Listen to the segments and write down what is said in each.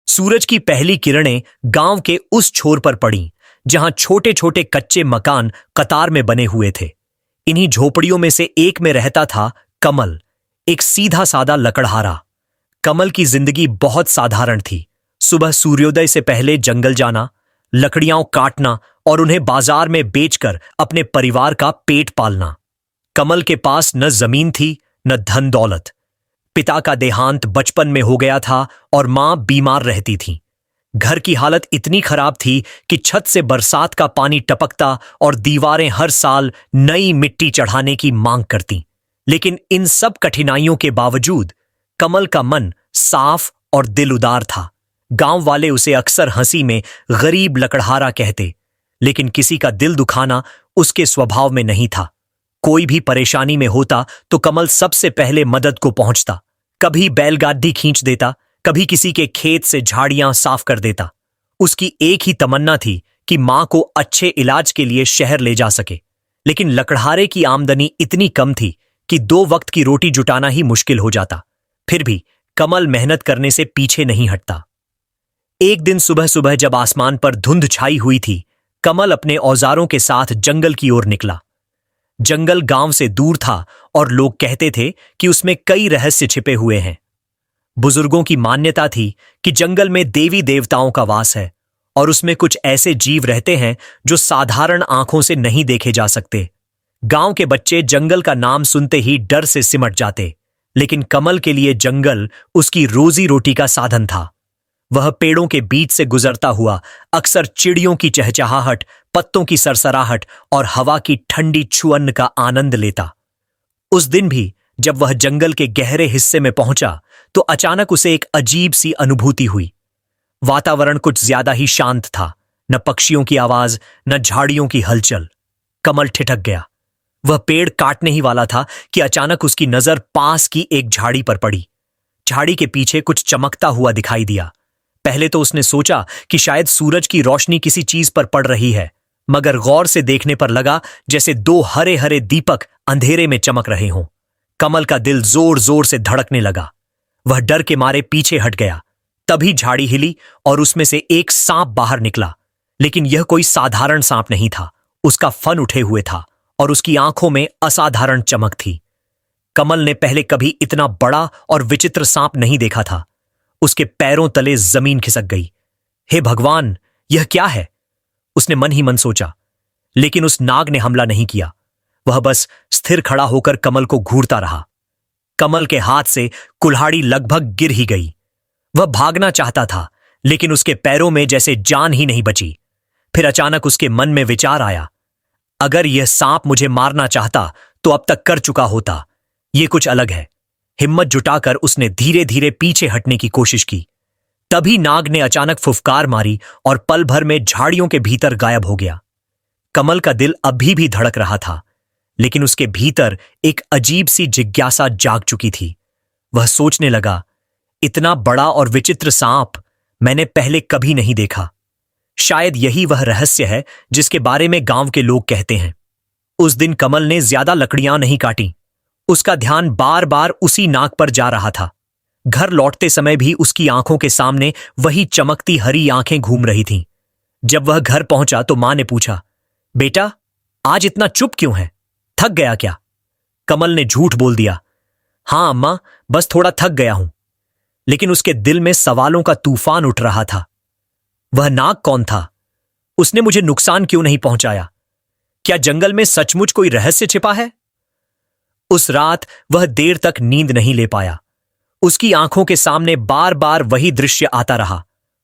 सूरज की पहली किरणें गांव के उस छोर पर पड़ीं जहां छोटे छोटे कच्चे मकान कतार में बने हुए थे। इन्हीं झोपड़ियों में से एक में रहता था कमल, एक सीधा सादा लकड़हारा। कमल की जिंदगी बहुत साधारण थी। सुबह सूर्योदय से पहले जंगल जाना, लकड़ियां काटना और उन्हें बाजार में बेचकर अपने परिवार का पेट पालना। कमल के पास न जमीन थी न धन दौलत। पिता का देहांत बचपन में हो गया था और मां बीमार रहती थी। घर की हालत इतनी खराब थी कि छत से बरसात का पानी टपकता और दीवारें हर साल नई मिट्टी चढ़ाने की मांग करती। लेकिन इन सब कठिनाइयों के बावजूद कमल का मन साफ और दिल उदार था। गांव वाले उसे अक्सर हंसी में गरीब लकड़हारा कहते, लेकिन किसी का दिल दुखाना उसके स्वभाव में नहीं था। कोई भी परेशानी में होता तो कमल सबसे पहले मदद को पहुंचता। कभी बैलगाड़ी खींच देता, कभी किसी के खेत से झाड़ियां साफ कर देता। उसकी एक ही तमन्ना थी कि मां को अच्छे इलाज के लिए शहर ले जा सके। लेकिन लकड़हारे की आमदनी इतनी कम थी कि 2 वक्त की रोटी जुटाना ही मुश्किल हो जाता। फिर भी कमल मेहनत करने से पीछे नहीं हटता। एक दिन सुबह सुबह जब आसमान पर धुंध छाई हुई थी, कमल अपने औजारों के साथ जंगल की ओर निकला। जंगल गांव से दूर था और लोग कहते थे कि उसमें कई रहस्य छिपे हुए हैं। बुजुर्गों की मान्यता थी कि जंगल में देवी देवताओं का वास है और उसमें कुछ ऐसे जीव रहते हैं जो साधारण आंखों से नहीं देखे जा सकते। गांव के बच्चे जंगल का नाम सुनते ही डर से सिमट जाते, लेकिन कमल के लिए जंगल उसकी रोजी रोटी का साधन था। वह पेड़ों के बीच से गुजरता हुआ अक्सर चिड़ियों की चहचहाहट, पत्तों की सरसराहट और हवा की ठंडी छुअन का आनंद लेता। उस दिन भी जब वह जंगल के गहरे हिस्से में पहुंचा तो अचानक उसे एक अजीब सी अनुभूति हुई। वातावरण कुछ ज्यादा ही शांत था, न पक्षियों की आवाज न झाड़ियों की हलचल। कमल ठिठक गया। वह पेड़ काटने ही वाला था कि अचानक उसकी नजर पास की एक झाड़ी पर पड़ी। झाड़ी के पीछे कुछ चमकता हुआ दिखाई दिया। पहले तो उसने सोचा कि शायद सूरज की रोशनी किसी चीज पर पड़ रही है, मगर गौर से देखने पर लगा जैसे 2 हरे हरे दीपक अंधेरे में चमक रहे हों। कमल का दिल जोर जोर से धड़कने लगा। वह डर के मारे पीछे हट गया। तभी झाड़ी हिली और उसमें से एक सांप बाहर निकला। लेकिन यह कोई साधारण सांप नहीं था। उसका फन उठे हुए था और उसकी आंखों में असाधारण चमक थी। कमल ने पहले कभी इतना बड़ा और विचित्र सांप नहीं देखा था। उसके पैरों तले जमीन खिसक गई। हे भगवान, यह क्या है? उसने मन ही मन सोचा। लेकिन उस नाग ने हमला नहीं किया। वह बस स्थिर खड़ा होकर कमल को घूरता रहा। कमल के हाथ से कुल्हाड़ी लगभग गिर ही गई। वह भागना चाहता था, लेकिन उसके पैरों में जैसे जान ही नहीं बची। फिर अचानक उसके मन में विचार आया, अगर यह सांप मुझे मारना चाहता तो अब तक कर चुका होता। यह कुछ अलग है। हिम्मत जुटाकर उसने धीरे धीरे पीछे हटने की कोशिश की। तभी नाग ने अचानक फुफकार मारी और पल भर में झाड़ियों के भीतर गायब हो गया। कमल का दिल अभी भी धड़क रहा था, लेकिन उसके भीतर एक अजीब सी जिज्ञासा जाग चुकी थी। वह सोचने लगा, इतना बड़ा और विचित्र सांप मैंने पहले कभी नहीं देखा। शायद यही वह रहस्य है जिसके बारे में गांव के लोग कहते हैं। उस दिन कमल ने ज्यादा लकड़ियां नहीं काटी। उसका ध्यान बार बार उसी नाग पर जा रहा था। घर लौटते समय भी उसकी आंखों के सामने वही चमकती हरी आंखें घूम रही थीं। जब वह घर पहुंचा तो मां ने पूछा, बेटा, आज इतना चुप क्यों है? थक गया क्या? कमल ने झूठ बोल दिया, हां अम्मा, बस थोड़ा थक गया हूं। लेकिन उसके दिल में सवालों का तूफान उठ रहा था। वह नाग कौन था? उसने मुझे नुकसान क्यों नहीं पहुंचाया? क्या जंगल में सचमुच कोई रहस्य छिपा है? उस रात वह देर तक नींद नहीं ले पाया। उसकी आंखों के सामने बार बार वही दृश्य आता रहा।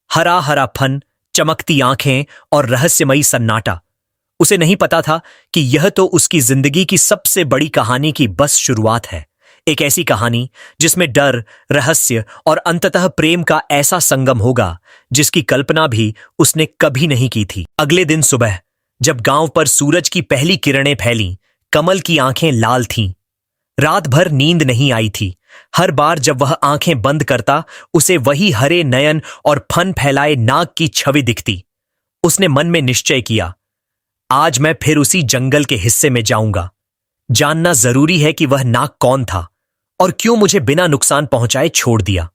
हरा हरा फन, चमकती आंखें और रहस्यमयी सन्नाटा। उसे नहीं पता था कि यह तो उसकी जिंदगी की सबसे बड़ी कहानी की बस शुरुआत है। एक ऐसी कहानी जिसमें डर, रहस्य और अंततः प्रेम का ऐसा संगम होगा जिसकी कल्पना भी उसने कभी नहीं की थी। अगले दिन सुबह जब गांव पर सूरज की पहली किरणें फैलीं, कमल की आंखें लाल थीं। रात भर नींद नहीं आई थी। हर बार जब वह आंखें बंद करता, उसे वही हरे नयन और फन फैलाए नाग की छवि दिखती। उसने मन में निश्चय किया, आज मैं फिर उसी जंगल के हिस्से में जाऊंगा। जानना जरूरी है कि वह नाग कौन था और क्यों मुझे बिना नुकसान पहुंचाए छोड़ दिया।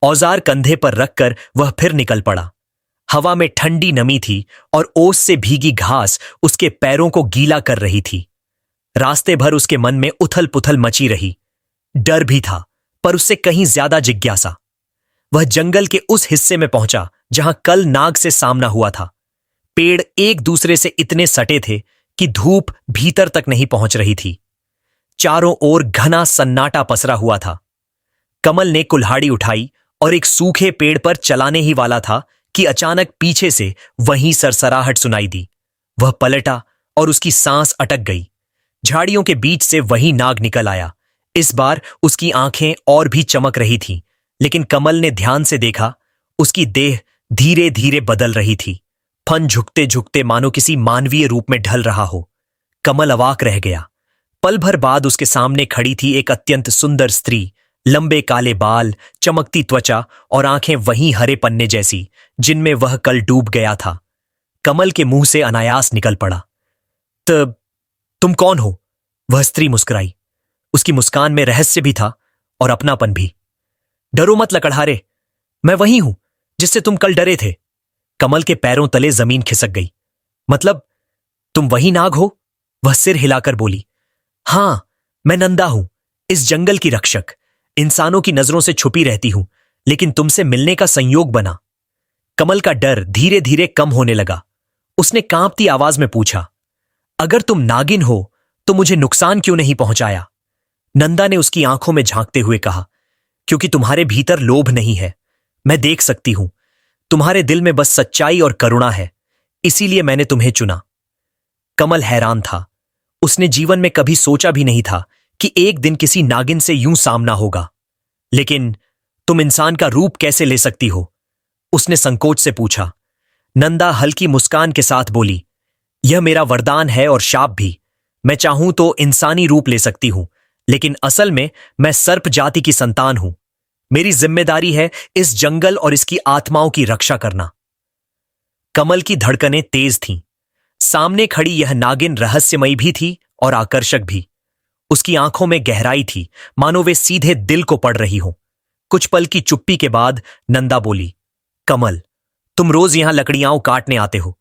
औजार कंधे पर रखकर वह फिर निकल पड़ा। हवा में ठंडी नमी थी और ओस से भीगी घास उसके पैरों को गीला कर रही थी। रास्ते भर उसके मन में उथल पुथल मची रही। डर भी था, पर उससे कहीं ज्यादा जिज्ञासा। वह जंगल के उस हिस्से में पहुंचा जहां कल नाग से सामना हुआ था। पेड़ एक दूसरे से इतने सटे थे कि धूप भीतर तक नहीं पहुंच रही थी। चारों ओर घना सन्नाटा पसरा हुआ था। कमल ने कुल्हाड़ी उठाई और एक सूखे पेड़ पर चलाने ही वाला था कि अचानक पीछे से वहीं सरसराहट सुनाई दी। वह पलटा और उसकी सांस अटक गई। झाड़ियों के बीच से वही नाग निकल आया। इस बार उसकी आंखें और भी चमक रही थीं, लेकिन कमल ने ध्यान से देखा, उसकी देह धीरे धीरे बदल रही थी। फन झुकते झुकते मानो किसी मानवीय रूप में ढल रहा हो। कमल अवाक रह गया। पल भर बाद उसके सामने खड़ी थी एक अत्यंत सुंदर स्त्री। लंबे काले बाल, चमकती त्वचा और आंखें वहीं हरे पन्ने जैसी जिनमें वह कल डूब गया था। कमल के मुंह से अनायास निकल पड़ा, तुम कौन हो? वह स्त्री मुस्कुराई। उसकी मुस्कान में रहस्य भी था और अपनापन भी। डरो मत लकड़हारे, मैं वही हूं जिससे तुम कल डरे थे। कमल के पैरों तले जमीन खिसक गई। मतलब तुम वही नाग हो? वह सिर हिलाकर बोली। हां, मैं नंदा हूं, इस जंगल की रक्षक। इंसानों की नजरों से छुपी रहती हूं, लेकिन तुमसे मिलने का संयोग बना। कमल का डर धीरे धीरे कम होने लगा। उसने कांपती आवाज में पूछा, अगर तुम नागिन हो तो मुझे नुकसान क्यों नहीं पहुंचाया? नंदा ने उसकी आंखों में झांकते हुए कहा, क्योंकि तुम्हारे भीतर लोभ नहीं है। मैं देख सकती हूं, तुम्हारे दिल में बस सच्चाई और करुणा है, इसीलिए मैंने तुम्हें चुना। कमल हैरान था। उसने जीवन में कभी सोचा भी नहीं था कि एक दिन किसी नागिन से यूं सामना होगा। लेकिन तुम इंसान का रूप कैसे ले सकती हो? उसने संकोच से पूछा। नंदा हल्की मुस्कान के साथ बोली, यह मेरा वरदान है और शाप भी। मैं चाहूं तो इंसानी रूप ले सकती हूं, लेकिन असल में मैं सर्प जाति की संतान हूं। मेरी जिम्मेदारी है इस जंगल और इसकी आत्माओं की रक्षा करना। कमल की धड़कनें तेज थीं। सामने खड़ी यह नागिन रहस्यमयी भी थी और आकर्षक भी। उसकी आंखों में गहराई थी, मानो वे सीधे दिल को पड़ रही हो। कुछ पल की चुप्पी के बाद नंदा बोली, कमल, तुम रोज यहां लकड़ियां काटने आते हो,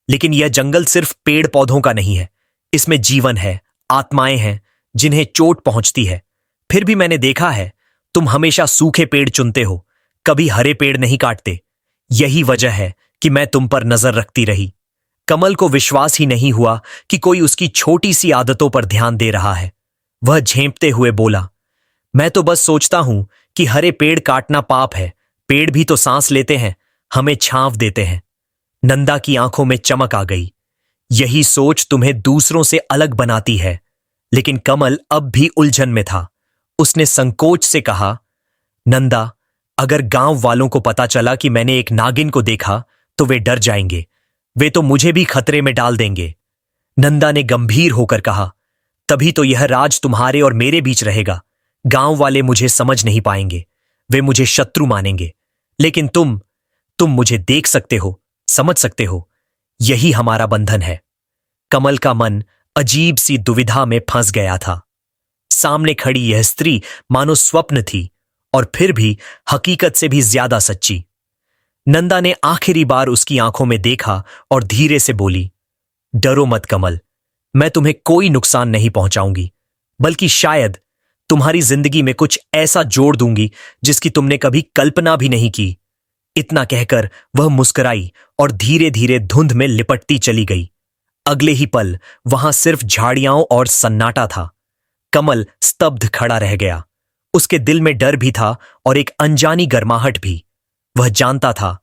लेकिन यह जंगल सिर्फ पेड़ पौधों का नहीं है। इसमें जीवन है, आत्माएं हैं जिन्हें चोट पहुंचती है। फिर भी मैंने देखा है, तुम हमेशा सूखे पेड़ चुनते हो, कभी हरे पेड़ नहीं काटते। यही वजह है कि मैं तुम पर नजर रखती रही। कमल को विश्वास ही नहीं हुआ कि कोई उसकी छोटी सी आदतों पर ध्यान दे रहा है। वह झेंपते हुए बोला, मैं तो बस सोचता हूं कि हरे पेड़ काटना पाप है। पेड़ भी तो सांस लेते हैं, हमें छांव देते हैं। नंदा की आंखों में चमक आ गई। यही सोच तुम्हें दूसरों से अलग बनाती है। लेकिन कमल अब भी उलझन में था। उसने संकोच से कहा, नंदा, अगर गांव वालों को पता चला कि मैंने एक नागिन को देखा तो वे डर जाएंगे। वे तो मुझे भी खतरे में डाल देंगे। नंदा ने गंभीर होकर कहा, तभी तो यह राज तुम्हारे और मेरे बीच रहेगा। गांव वाले मुझे समझ नहीं पाएंगे, वे मुझे शत्रु मानेंगे। लेकिन तुम मुझे देख सकते हो, समझ सकते हो। यही हमारा बंधन है। कमल का मन अजीब सी दुविधा में फंस गया था। सामने खड़ी यह स्त्री मानो स्वप्न थी और फिर भी हकीकत से भी ज्यादा सच्ची। नंदा ने आखिरी बार उसकी आंखों में देखा और धीरे से बोली, डरो मत कमल, मैं तुम्हें कोई नुकसान नहीं पहुंचाऊंगी, बल्कि शायद तुम्हारी जिंदगी में कुछ ऐसा जोड़ दूंगी जिसकी तुमने कभी कल्पना भी नहीं की। इतना कहकर वह मुस्कुराई और धीरे धीरे धुंध में लिपटती चली गई। अगले ही पल वहां सिर्फ झाड़ियां और सन्नाटा था। कमल स्तब्ध खड़ा रह गया। उसके दिल में डर भी था और एक अनजानी गर्माहट भी। वह जानता था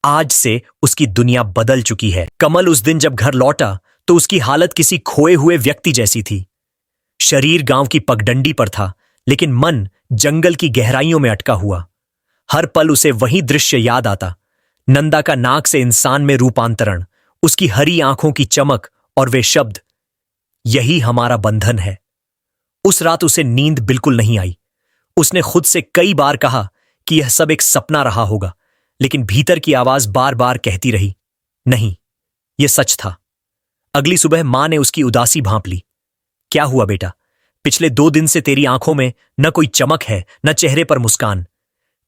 आज से उसकी दुनिया बदल चुकी है। कमल उस दिन जब घर लौटा तो उसकी हालत किसी खोए हुए व्यक्ति जैसी थी। शरीर गांव की पगडंडी पर था, लेकिन मन जंगल की गहराइयों में अटका हुआ। हर पल उसे वही दृश्य याद आता, नंदा का नाक से इंसान में रूपांतरण, उसकी हरी आंखों की चमक और वे शब्द, यही हमारा बंधन है। उस रात उसे नींद बिल्कुल नहीं आई। उसने खुद से कई बार कहा कि यह सब एक सपना रहा होगा, लेकिन भीतर की आवाज बार बार कहती रही, नहीं, यह सच था। अगली सुबह मां ने उसकी उदासी भांप ली। क्या हुआ बेटा? पिछले 2 दिन से तेरी आंखों में न कोई चमक है, न चेहरे पर मुस्कान।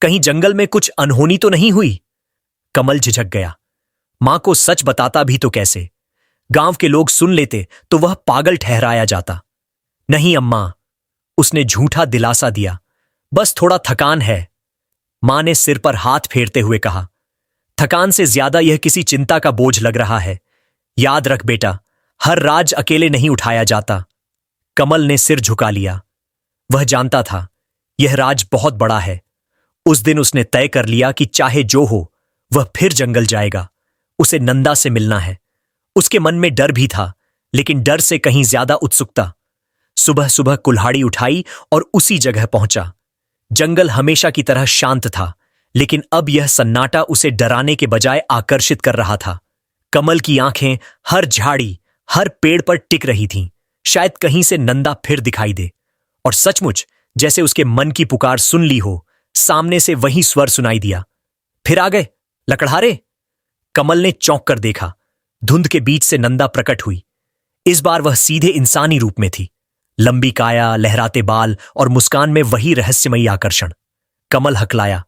कहीं जंगल में कुछ अनहोनी तो नहीं हुई? कमल झिझक गया। मां को सच बताता भी तो कैसे? गांव के लोग सुन लेते तो वह पागल ठहराया जाता। नहीं अम्मा, उसने झूठा दिलासा दिया। बस थोड़ा थकान है। मां ने सिर पर हाथ फेरते हुए कहा, थकान से ज्यादा यह किसी चिंता का बोझ लग रहा है। याद रख बेटा, हर राज अकेले नहीं उठाया जाता। कमल ने सिर झुका लिया। वह जानता था यह राज बहुत बड़ा है। उस दिन उसने तय कर लिया कि चाहे जो हो वह फिर जंगल जाएगा। उसे नंदा से मिलना है। उसके मन में डर भी था, लेकिन डर से कहीं ज्यादा उत्सुकता। सुबह सुबह कुल्हाड़ी उठाई और उसी जगह पहुंचा। जंगल हमेशा की तरह शांत था, लेकिन अब यह सन्नाटा उसे डराने के बजाय आकर्षित कर रहा था। कमल की आंखें हर झाड़ी, हर पेड़ पर टिक रही थीं, शायद कहीं से नंदा फिर दिखाई दे। और सचमुच जैसे उसके मन की पुकार सुन ली हो, सामने से वही स्वर सुनाई दिया। फिर आ गए लकड़हारे? कमल ने चौंक कर देखा। धुंध के बीच से नंदा प्रकट हुई। इस बार वह सीधे इंसानी रूप में थी। लंबी काया, लहराते बाल और मुस्कान में वही रहस्यमयी आकर्षण। कमल हकलाया,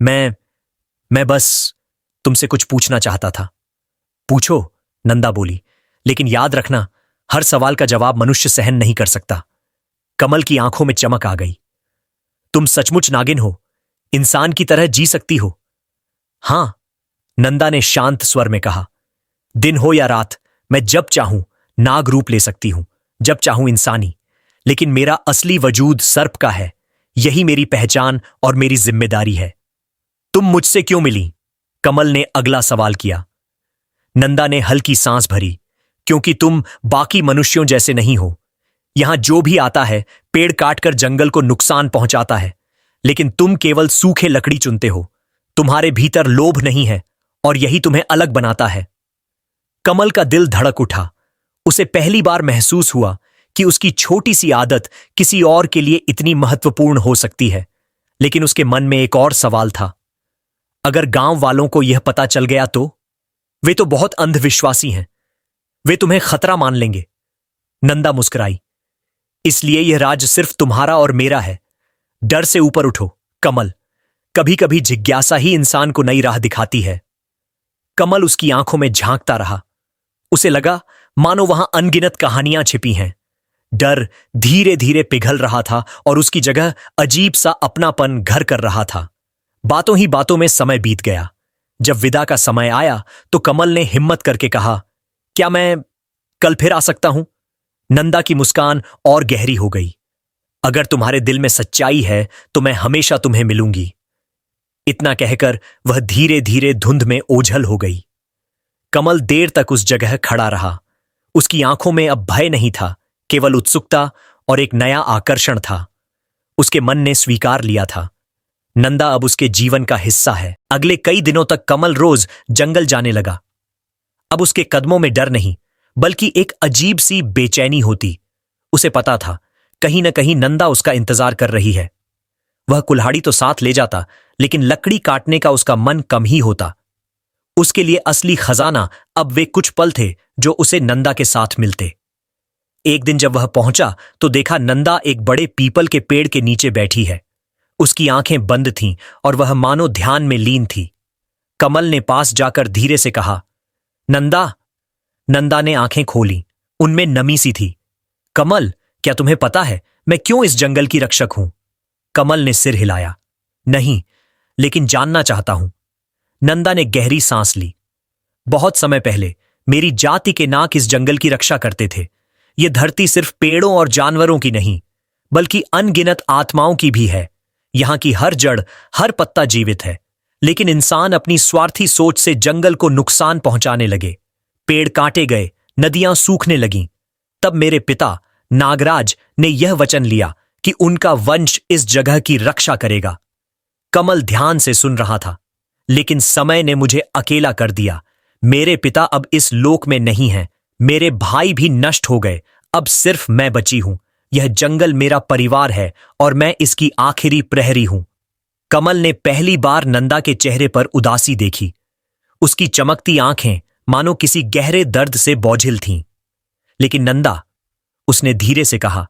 मैं बस तुमसे कुछ पूछना चाहता था। पूछो, नंदा बोली, लेकिन याद रखना, हर सवाल का जवाब मनुष्य सहन नहीं कर सकता। कमल की आंखों में चमक आ गई। तुम सचमुच नागिन हो? इंसान की तरह जी सकती हो? हां, नंदा ने शांत स्वर में कहा। दिन हो या रात, मैं जब चाहूं नाग रूप ले सकती हूं, जब चाहूं इंसानी। लेकिन मेरा असली वजूद सर्प का है। यही मेरी पहचान और मेरी जिम्मेदारी है। तुम मुझसे क्यों मिली? कमल ने अगला सवाल किया। नंदा ने हल्की सांस भरी। क्योंकि तुम बाकी मनुष्यों जैसे नहीं हो। यहां जो भी आता है पेड़ काटकर जंगल को नुकसान पहुंचाता है, लेकिन तुम केवल सूखे लकड़ी चुनते हो। तुम्हारे भीतर लोभ नहीं है और यही तुम्हें अलग बनाता है। कमल का दिल धड़क उठा। उसे पहली बार महसूस हुआ कि उसकी छोटी सी आदत किसी और के लिए इतनी महत्वपूर्ण हो सकती है। लेकिन उसके मन में एक और सवाल था। अगर गांव वालों को यह पता चल गया तो? वे तो बहुत अंधविश्वासी हैं। वे तुम्हें खतरा मान लेंगे। नंदा मुस्कुराई। इसलिए यह राज सिर्फ तुम्हारा और मेरा है। डर से ऊपर उठो कमल। कभी कभी जिज्ञासा ही इंसान को नई राह दिखाती है। कमल उसकी आंखों में झांकता रहा। उसे लगा मानो वहां अनगिनत कहानियां छिपी हैं। डर धीरे धीरे पिघल रहा था और उसकी जगह अजीब सा अपनापन घर कर रहा था। बातों ही बातों में समय बीत गया। जब विदा का समय आया तो कमल ने हिम्मत करके कहा, क्या मैं कल फिर आ सकता हूं? नंदा की मुस्कान और गहरी हो गई। अगर तुम्हारे दिल में सच्चाई है तो मैं हमेशा तुम्हें मिलूंगी। इतना कहकर वह धीरे धीरे धुंध में ओझल हो गई। कमल देर तक उस जगह खड़ा रहा। उसकी आंखों में अब भय नहीं था, केवल उत्सुकता और एक नया आकर्षण था। उसके मन ने स्वीकार लिया था, नंदा अब उसके जीवन का हिस्सा है। अगले कई दिनों तक कमल रोज जंगल जाने लगा। अब उसके कदमों में डर नहीं, बल्कि एक अजीब सी बेचैनी होती। उसे पता था कहीं न कहीं नंदा उसका इंतजार कर रही है। वह कुल्हाड़ी तो साथ ले जाता, लेकिन लकड़ी काटने का उसका मन कम ही होता। उसके लिए असली खजाना अब वे कुछ पल थे जो उसे नंदा के साथ मिलते। एक दिन जब वह पहुंचा तो देखा नंदा एक बड़े पीपल के पेड़ के नीचे बैठी है। उसकी आंखें बंद थीं और वह मानो ध्यान में लीन थी। कमल ने पास जाकर धीरे से कहा, नंदा। नंदा ने आंखें खोली। उनमें नमी सी थी। कमल, क्या तुम्हें पता है मैं क्यों इस जंगल की रक्षक हूं? कमल ने सिर हिलाया। नहीं, लेकिन जानना चाहता हूं। नंदा ने गहरी सांस ली। बहुत समय पहले मेरी जाति के नाग इस जंगल की रक्षा करते थे। यह धरती सिर्फ पेड़ों और जानवरों की नहीं, बल्कि अनगिनत आत्माओं की भी है। यहां की हर जड़, हर पत्ता जीवित है। लेकिन इंसान अपनी स्वार्थी सोच से जंगल को नुकसान पहुंचाने लगे। पेड़ काटे गए, नदियां सूखने लगीं। तब मेरे पिता नागराज ने यह वचन लिया कि उनका वंश इस जगह की रक्षा करेगा। कमल ध्यान से सुन रहा था, लेकिन समय ने मुझे अकेला कर दिया। मेरे पिता अब इस लोक में नहीं हैं। मेरे भाई भी नष्ट हो गए। अब सिर्फ मैं बची हूं। यह जंगल मेरा परिवार है और मैं इसकी आखिरी प्रहरी हूं। कमल ने पहली बार नंदा के चेहरे पर उदासी देखी। उसकी चमकती आंखें मानो किसी गहरे दर्द से बोझिल थीं। लेकिन नंदा, उसने धीरे से कहा,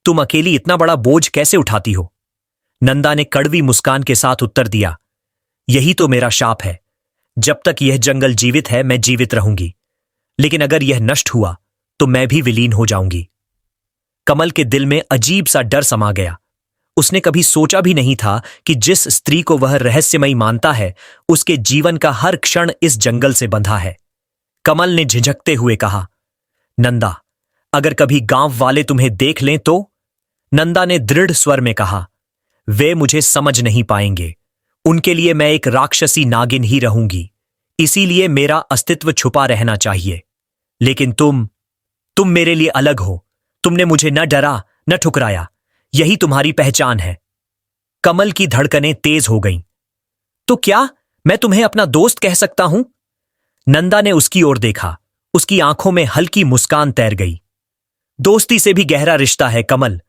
तुम अकेली इतना बड़ा बोझ कैसे उठाती हो? नंदा ने कड़वी मुस्कान के साथ उत्तर दिया, यही तो मेरा शाप है। जब तक यह जंगल जीवित है मैं जीवित रहूंगी, लेकिन अगर यह नष्ट हुआ तो मैं भी विलीन हो जाऊंगी। कमल के दिल में अजीब सा डर समा गया। उसने कभी सोचा भी नहीं था कि जिस स्त्री को वह रहस्यमयी मानता है उसके जीवन का हर क्षण इस जंगल से बंधा है। कमल ने झिझकते हुए कहा, नंदा, अगर कभी गांव वाले तुम्हें देख लें तो? नंदा ने दृढ़ स्वर में कहा, वे मुझे समझ नहीं पाएंगे। उनके लिए मैं एक राक्षसी नागिन ही रहूंगी, इसीलिए मेरा अस्तित्व छुपा रहना चाहिए। लेकिन तुम मेरे लिए अलग हो। तुमने मुझे न डरा न ठुकराया, यही तुम्हारी पहचान है। कमल की धड़कनें तेज हो गईं। तो क्या मैं तुम्हें अपना दोस्त कह सकता हूं? नंदा ने उसकी ओर देखा। उसकी आंखों में हल्की मुस्कान तैर गई। दोस्ती से भी गहरा रिश्ता है कमल,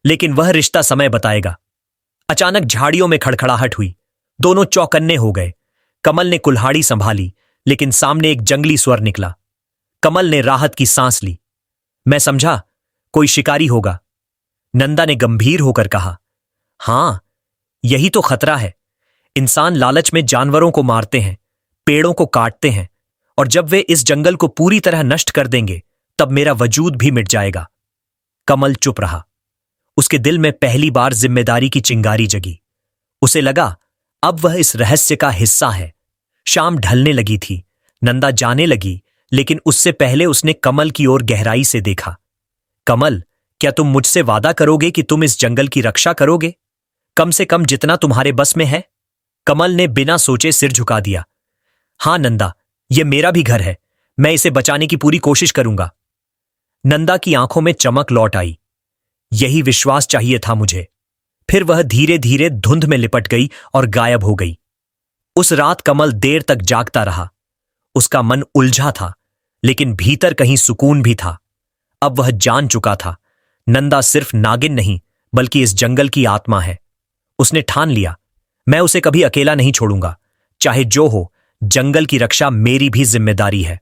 लेकिन वह रिश्ता समय बताएगा। अचानक झाड़ियों में खड़खड़ाहट हुई। दोनों चौकन्ने हो गए। कमल ने कुल्हाड़ी संभाली, लेकिन सामने एक जंगली स्वर निकला। कमल ने राहत की सांस ली। मैं समझा, कोई शिकारी होगा। नंदा ने गंभीर होकर कहा, हां, यही तो खतरा है। इंसान लालच में जानवरों को मारते हैं, पेड़ों को काटते हैं, और जब वे इस जंगल को पूरी तरह नष्ट कर देंगे तब मेरा वजूद भी मिट जाएगा। कमल चुप रहा। उसके दिल में पहली बार जिम्मेदारी की चिंगारी जगी। उसे लगा अब वह इस रहस्य का हिस्सा है। शाम ढलने लगी थी। नंदा जाने लगी, लेकिन उससे पहले उसने कमल की ओर गहराई से देखा। कमल, क्या तुम मुझसे वादा करोगे कि तुम इस जंगल की रक्षा करोगे, कम से कम जितना तुम्हारे बस में है? कमल ने बिना सोचे सिर झुका दिया। हां नंदा, यह मेरा भी घर है। मैं इसे बचाने की पूरी कोशिश करूंगा। नंदा की आंखों में चमक लौट आई। यही विश्वास चाहिए था मुझे। फिर वह धीरे धीरे धुंध में लिपट गई और गायब हो गई। उस रात कमल देर तक जागता रहा। उसका मन उलझा था, लेकिन भीतर कहीं सुकून भी था। अब वह जान चुका था, नंदा सिर्फ नागिन नहीं बल्कि इस जंगल की आत्मा है। उसने ठान लिया, मैं उसे कभी अकेला नहीं छोड़ूंगा। चाहे जो हो, जंगल की रक्षा मेरी भी जिम्मेदारी है।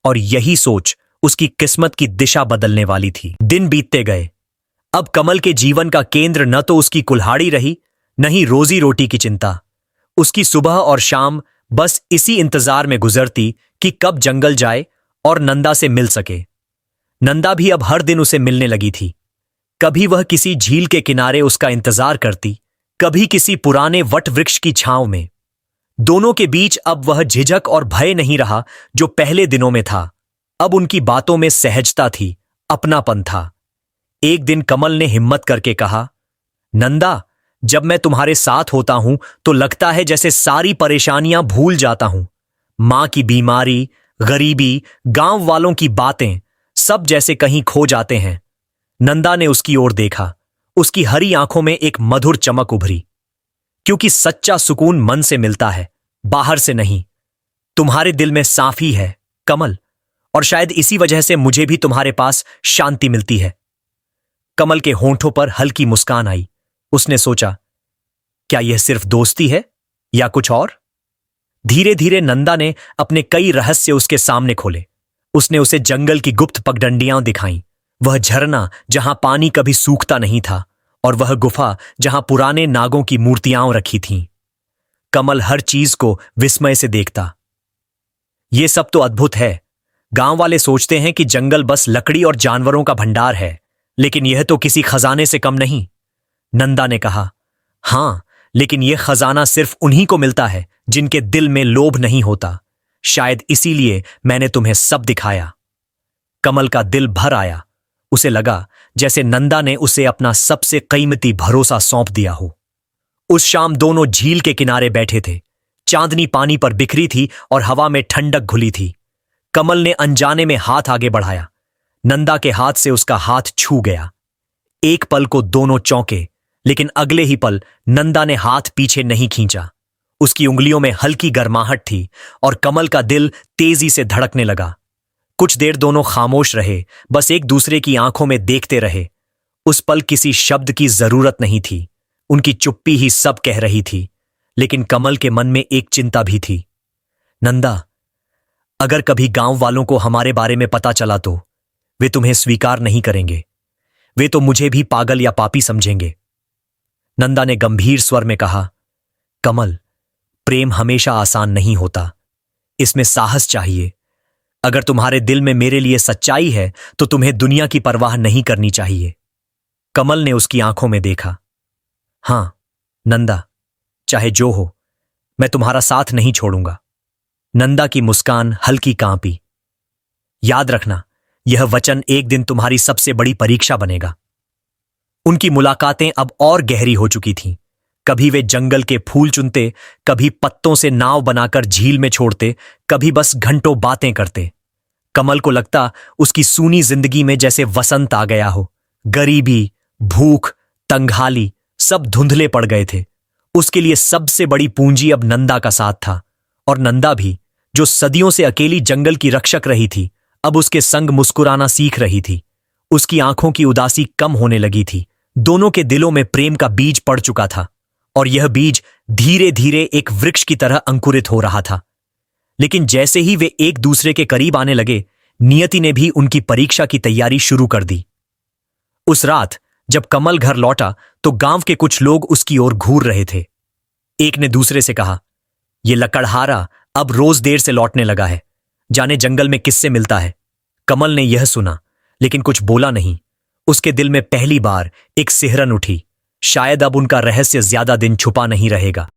और यही सोच उसकी किस्मत की दिशा बदलने वाली थी। दिन बीतते गए। अब कमल के जीवन का केंद्र न तो उसकी कुल्हाड़ी रही, न ही रोजी रोटी की चिंता। उसकी सुबह और शाम बस इसी इंतजार में गुजरती कि कब जंगल जाए और नंदा से मिल सके। नंदा भी अब हर दिन उसे मिलने लगी थी। कभी वह किसी झील के किनारे उसका इंतजार करती, कभी किसी पुराने वट वृक्ष की छांव में। दोनों के बीच अब वह झिझक और भय नहीं रहा जो पहले दिनों में था। अब उनकी बातों में सहजता थी, अपनापन था। एक दिन कमल ने हिम्मत करके कहा, नंदा, जब मैं तुम्हारे साथ होता हूं तो लगता है जैसे सारी परेशानियां भूल जाता हूं। मां की बीमारी, गरीबी, गांव वालों की बातें, सब जैसे कहीं खो जाते हैं। नंदा ने उसकी ओर देखा। उसकी हरी आंखों में एक मधुर चमक उभरी। क्योंकि सच्चा सुकून मन से मिलता है, बाहर से नहीं। तुम्हारे दिल में साफी है कमल, और शायद इसी वजह से मुझे भी तुम्हारे पास शांति मिलती है। कमल के होंठों पर हल्की मुस्कान आई। उसने सोचा, क्या यह सिर्फ दोस्ती है या कुछ और? धीरे धीरे नंदा ने अपने कई रहस्य उसके सामने खोले। उसने उसे जंगल की गुप्त पगडंडियां दिखाईं, वह झरना जहां पानी कभी सूखता नहीं था, और वह गुफा जहां पुराने नागों की मूर्तियां रखी थीं। कमल हर चीज को विस्मय से देखता। यह सब तो अद्भुत है। गांव वाले सोचते हैं कि जंगल बस लकड़ी और जानवरों का भंडार है, लेकिन यह तो किसी खजाने से कम नहीं। नंदा ने कहा, हां, लेकिन यह खजाना सिर्फ उन्हीं को मिलता है जिनके दिल में लोभ नहीं होता। शायद इसीलिए मैंने तुम्हें सब दिखाया। कमल का दिल भर आया। उसे लगा जैसे नंदा ने उसे अपना सबसे कीमती भरोसा सौंप दिया हो। उस शाम दोनों झील के किनारे बैठे थे। चांदनी पानी पर बिखरी थी और हवा में ठंडक घुली थी। कमल ने अनजाने में हाथ आगे बढ़ाया। नंदा के हाथ से उसका हाथ छू गया। एक पल को दोनों चौंके, लेकिन अगले ही पल नंदा ने हाथ पीछे नहीं खींचा। उसकी उंगलियों में हल्की गर्माहट थी और कमल का दिल तेजी से धड़कने लगा। कुछ देर दोनों खामोश रहे, बस एक दूसरे की आंखों में देखते रहे। उस पल किसी शब्द की जरूरत नहीं थी। उनकी चुप्पी ही सब कह रही थी। लेकिन कमल के मन में एक चिंता भी थी। नंदा, अगर कभी गांव वालों को हमारे बारे में पता चला तो वे तुम्हें स्वीकार नहीं करेंगे। वे तो मुझे भी पागल या पापी समझेंगे। नंदा ने गंभीर स्वर में कहा, कमल, प्रेम हमेशा आसान नहीं होता। इसमें साहस चाहिए। अगर तुम्हारे दिल में मेरे लिए सच्चाई है तो तुम्हें दुनिया की परवाह नहीं करनी चाहिए। कमल ने उसकी आंखों में देखा। हां नंदा, चाहे जो हो, मैं तुम्हारा साथ नहीं छोड़ूंगा। नंदा की मुस्कान हल्की कांपी। याद रखना, यह वचन एक दिन तुम्हारी सबसे बड़ी परीक्षा बनेगा। उनकी मुलाकातें अब और गहरी हो चुकी थीं। कभी वे जंगल के फूल चुनते, कभी पत्तों से नाव बनाकर झील में छोड़ते, कभी बस घंटों बातें करते। कमल को लगता उसकी सूनी जिंदगी में जैसे वसंत आ गया हो। गरीबी, भूख, तंगहाली सब धुंधले पड़ गए थे। उसके लिए सबसे बड़ी पूंजी अब नंदा का साथ था। और नंदा भी, जो सदियों से अकेली जंगल की रक्षक रही थी, अब उसके संग मुस्कुराना सीख रही थी। उसकी आंखों की उदासी कम होने लगी थी। दोनों के दिलों में प्रेम का बीज पड़ चुका था और यह बीज धीरे धीरे एक वृक्ष की तरह अंकुरित हो रहा था। लेकिन जैसे ही वे एक दूसरे के करीब आने लगे, नियति ने भी उनकी परीक्षा की तैयारी शुरू कर दी। उस रात जब कमल घर लौटा तो गांव के कुछ लोग उसकी ओर घूर रहे थे। एक ने दूसरे से कहा, यह लकड़हारा अब रोज देर से लौटने लगा है, जाने जंगल में किससे मिलता है। कमल ने यह सुना लेकिन कुछ बोला नहीं। उसके दिल में पहली बार एक सिहरन उठी। शायद अब उनका रहस्य ज्यादा दिन छुपा नहीं रहेगा।